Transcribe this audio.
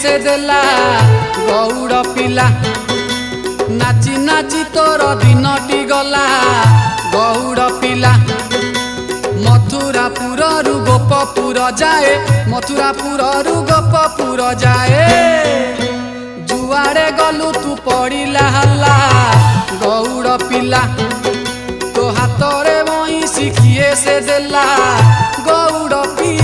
से देला गौड़ पिला नाची नाची तोर दिनटी गला गौड़ पिला मथुरापुर रु गोपपुर जाए मथुरापुर रु गोपपुर जाए जुआड़े गलु तू पड़िला हल्ला गौड़ पिला तो हाथ रे मई शिखिए से देला गौड़ पिला।